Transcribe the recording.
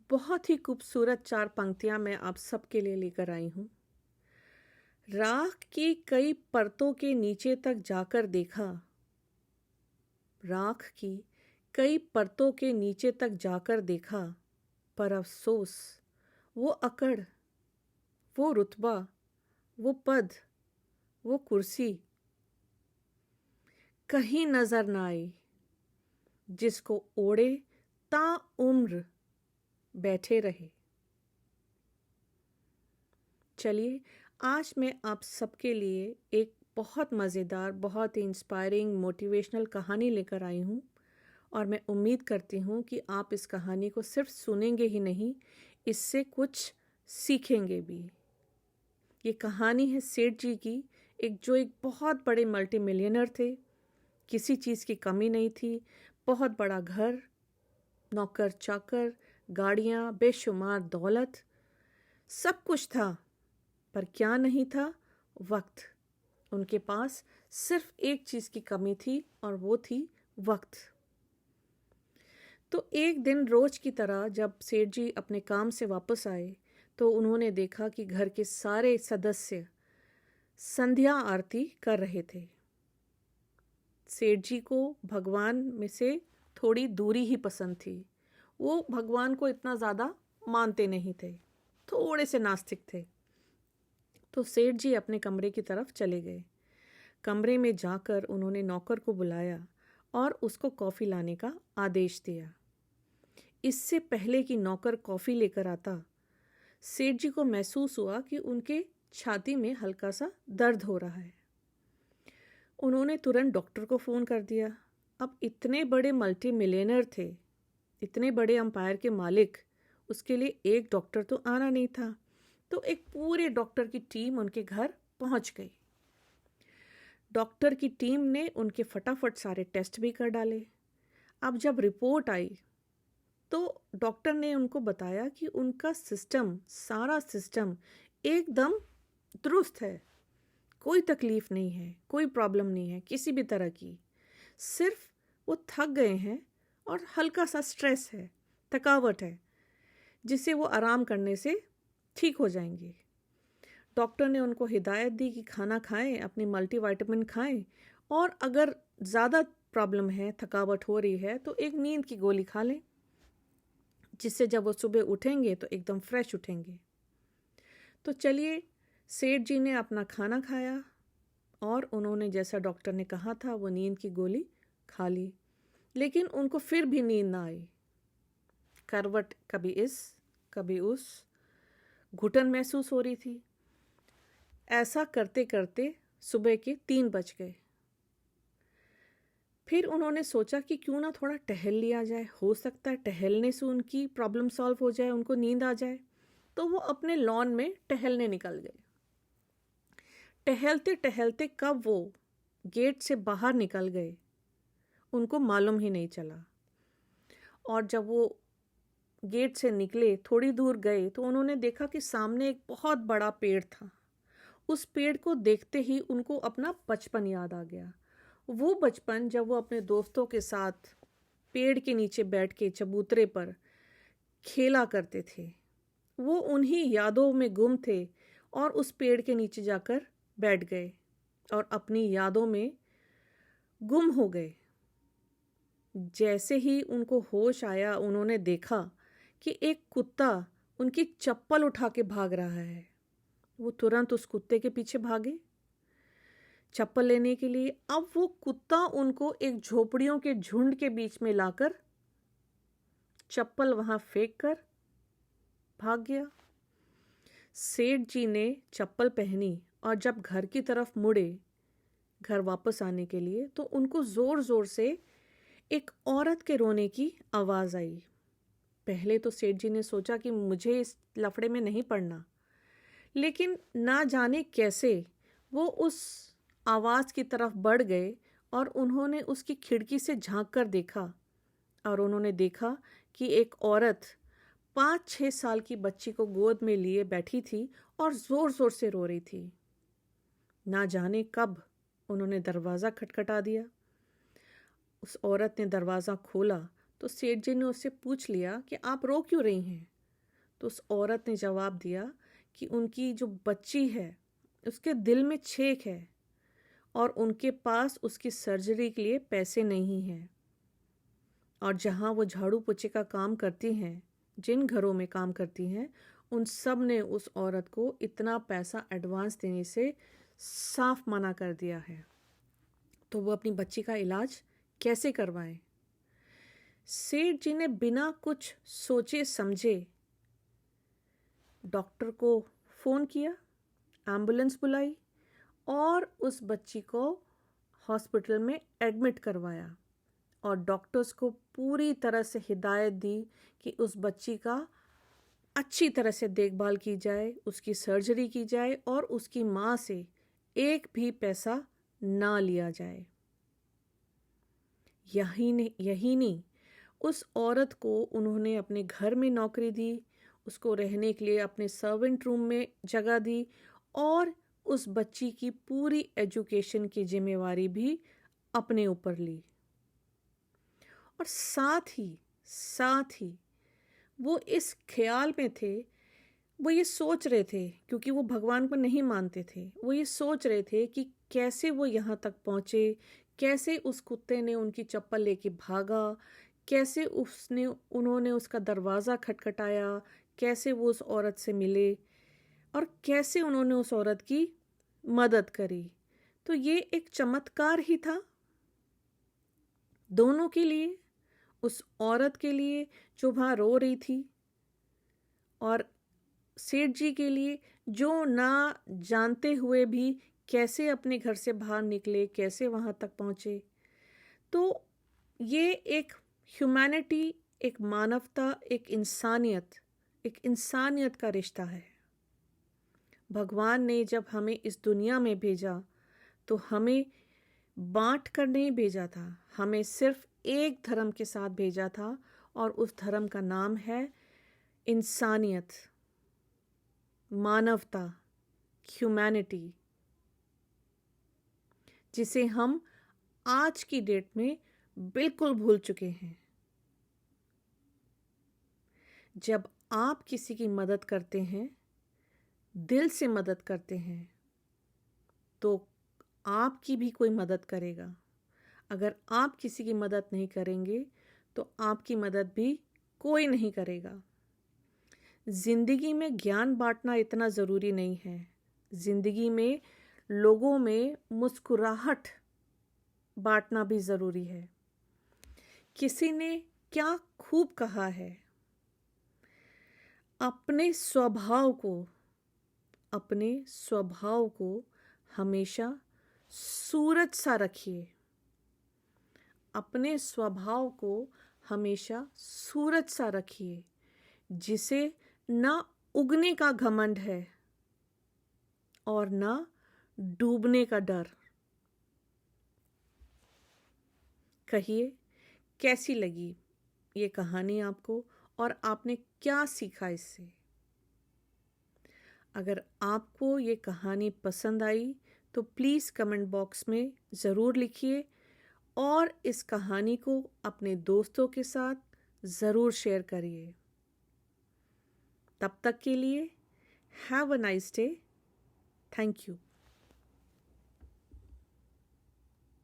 बहुत ही खूबसूरत 4 पंक्तियाँ मैं आप सबके लिए लेकर आई हूँ। राख की कई परतों के नीचे तक जाकर देखा, राख की कई परतों के नीचे तक जाकर देखा, पर अफ़सोस वो अकड़, वो रुतबा, वो पद, वो कुर्सी कहीं नज़र न आई, जिसको ओढ़े ताउम्र बैठे रहे। चलिए, आज मैं आप सबके लिए एक बहुत मज़ेदार, बहुत ही इंस्पायरिंग, मोटिवेशनल कहानी लेकर आई हूँ और मैं उम्मीद करती हूँ कि आप इस कहानी को सिर्फ सुनेंगे ही नहीं, इससे कुछ सीखेंगे भी। ये कहानी है सेठ जी की, जो एक बहुत बड़े मल्टी मिलियनर थे। किसी चीज़ की कमी नहीं थी, बहुत बड़ा घर, नौकर चाकर, गाड़ियाँ, बेशुमार दौलत, सब कुछ था। पर क्या नहीं था? वक्त। उनके पास सिर्फ एक चीज़ की कमी थी और वो थी वक्त। तो एक दिन रोज की तरह जब सेठ जी अपने काम से वापस आए तो उन्होंने देखा कि घर के सारे सदस्य संध्या आरती कर रहे थे। सेठ जी को भगवान में से थोड़ी दूरी ही पसंद थी। वो भगवान को इतना ज़्यादा मानते नहीं थे, थोड़े से नास्तिक थे। तो सेठ जी अपने कमरे की तरफ चले गए। कमरे में जाकर उन्होंने नौकर को बुलाया और उसको कॉफ़ी लाने का आदेश दिया। इससे पहले कि नौकर कॉफ़ी लेकर आता, सेठ जी को महसूस हुआ कि उनके छाती में हल्का सा दर्द हो रहा है। उन्होंने तुरंत डॉक्टर को फ़ोन कर दिया। अब इतने बड़े मल्टी मिलियनर थे, इतने बड़े एम्पायर के मालिक, उसके लिए एक डॉक्टर तो आना नहीं था। तो एक पूरे डॉक्टर की टीम उनके घर पहुंच गई। डॉक्टर की टीम ने उनके फटाफट सारे टेस्ट भी कर डाले। अब जब रिपोर्ट आई तो डॉक्टर ने उनको बताया कि उनका सिस्टम, सारा सिस्टम एकदम दुरुस्त है, कोई तकलीफ नहीं है, कोई प्रॉब्लम नहीं है किसी भी तरह की। सिर्फ वो थक गए हैं और हल्का सा स्ट्रेस है, थकावट है, जिसे वो आराम करने से ठीक हो जाएंगे। डॉक्टर ने उनको हिदायत दी कि खाना खाएं, अपनी मल्टीविटामिन खाएं और अगर ज़्यादा प्रॉब्लम है, थकावट हो रही है तो एक नींद की गोली खा लें, जिससे जब वो सुबह उठेंगे तो एकदम फ्रेश उठेंगे। तो चलिए, सेठ जी ने अपना खाना खाया और उन्होंने जैसा डॉक्टर ने कहा था वो नींद की गोली खा ली, लेकिन उनको फिर भी नींद ना आई। करवट कभी इस कभी उस, घुटन महसूस हो रही थी। ऐसा करते करते सुबह के 3 बज गए। फिर उन्होंने सोचा कि क्यों ना थोड़ा टहल लिया जाए, हो सकता है टहलने से उनकी प्रॉब्लम सॉल्व हो जाए, उनको नींद आ जाए। तो वो अपने लॉन में टहलने निकल गए। टहलते टहलते कब वो गेट से बाहर निकल गए उनको मालूम ही नहीं चला। और जब वो गेट से निकले, थोड़ी दूर गए तो उन्होंने देखा कि सामने एक बहुत बड़ा पेड़ था। उस पेड़ को देखते ही उनको अपना बचपन याद आ गया। वो बचपन जब वो अपने दोस्तों के साथ पेड़ के नीचे बैठ के चबूतरे पर खेला करते थे। वो उन्हीं यादों में गुम थे और उस पेड़ के नीचे जाकर बैठ गए और अपनी यादों में गुम हो गए। जैसे ही उनको होश आया, उन्होंने देखा कि एक कुत्ता उनकी चप्पल उठा के भाग रहा है। वो तुरंत उस कुत्ते के पीछे भागे चप्पल लेने के लिए। अब वो कुत्ता उनको एक झोपड़ियों के झुंड के बीच में लाकर चप्पल वहां फेंक कर भाग गया। सेठ जी ने चप्पल पहनी और जब घर की तरफ मुड़े, घर वापस आने के लिए, तो उनको जोर जोर से एक औरत के रोने की आवाज आई। पहले तो सेठ जी ने सोचा कि मुझे इस लफड़े में नहीं पड़ना, लेकिन ना जाने कैसे वो उस आवाज की तरफ बढ़ गए और उन्होंने उसकी खिड़की से झांक कर देखा और उन्होंने देखा कि एक औरत 5-6 साल की बच्ची को गोद में लिए बैठी थी और जोर जोर से रो रही थी। ना जाने कब उन्होंने दरवाज़ा खटखटा दिया। उस औरत ने दरवाज़ा खोला तो सेठ जी ने उससे पूछ लिया कि आप रो क्यों रही हैं। तो उस औरत ने जवाब दिया कि उनकी जो बच्ची है उसके दिल में छेद है और उनके पास उसकी सर्जरी के लिए पैसे नहीं हैं। और जहाँ वो झाड़ू पोछे का काम करती हैं, जिन घरों में काम करती हैं, उन सब ने उस औरत को इतना पैसा एडवांस देने से साफ मना कर दिया है। तो वो अपनी बच्ची का इलाज कैसे करवाएं? सेठ जी ने बिना कुछ सोचे समझे डॉक्टर को फ़ोन किया, एम्बुलेंस बुलाई और उस बच्ची को हॉस्पिटल में एडमिट करवाया और डॉक्टर्स को पूरी तरह से हिदायत दी कि उस बच्ची का अच्छी तरह से देखभाल की जाए, उसकी सर्जरी की जाए और उसकी माँ से एक भी पैसा ना लिया जाए। यही नहीं, उस औरत को उन्होंने अपने घर में नौकरी दी, उसको रहने के लिए अपने सर्वेंट रूम में जगह दी और उस बच्ची की पूरी एजुकेशन की जिम्मेवारी भी अपने ऊपर ली। और साथ ही वो इस ख्याल में थे, वो ये सोच रहे थे, क्योंकि वो भगवान को नहीं मानते थे, वो ये सोच रहे थे कि कैसे वो यहाँ तक पहुँचे, कैसे उस कुत्ते ने उनकी चप्पल लेके भागा, कैसे उन्होंने उसका दरवाज़ा खटखटाया, कैसे वो उस औरत से मिले और कैसे उन्होंने उस औरत की मदद करी। तो ये एक चमत्कार ही था दोनों के लिए, उस औरत के लिए जो वहाँ रो रही थी और सेठ जी के लिए जो ना जानते हुए भी कैसे अपने घर से बाहर निकले, कैसे वहाँ तक पहुँचे। तो ये एक ह्यूमैनिटी, एक मानवता, एक इंसानियत का रिश्ता है। भगवान ने जब हमें इस दुनिया में भेजा तो हमें बांट कर नहीं भेजा था, हमें सिर्फ एक धर्म के साथ भेजा था और उस धर्म का नाम है इंसानियत, मानवता, ह्यूमैनिटी, जिसे हम आज की डेट में बिल्कुल भूल चुके हैं। जब आप किसी की मदद करते हैं, दिल से मदद करते हैं, तो आपकी भी कोई मदद करेगा। अगर आप किसी की मदद नहीं करेंगे तो आपकी मदद भी कोई नहीं करेगा। ज़िंदगी में ज्ञान बांटना इतना ज़रूरी नहीं है, ज़िंदगी में लोगों में मुस्कुराहट बांटना भी ज़रूरी है। किसी ने क्या खूब कहा है, अपने स्वभाव को हमेशा सूरज सा रखिए। अपने स्वभाव को हमेशा सूरज सा रखिए, जिसे ना उगने का घमंड है और ना डूबने का डर। कहिए, कैसी लगी ये कहानी आपको और आपने क्या सीखा इससे? अगर आपको ये कहानी पसंद आई तो प्लीज़ कमेंट बॉक्स में ज़रूर लिखिए और इस कहानी को अपने दोस्तों के साथ ज़रूर शेयर करिए। तब तक के लिए have a nice day. Thank you.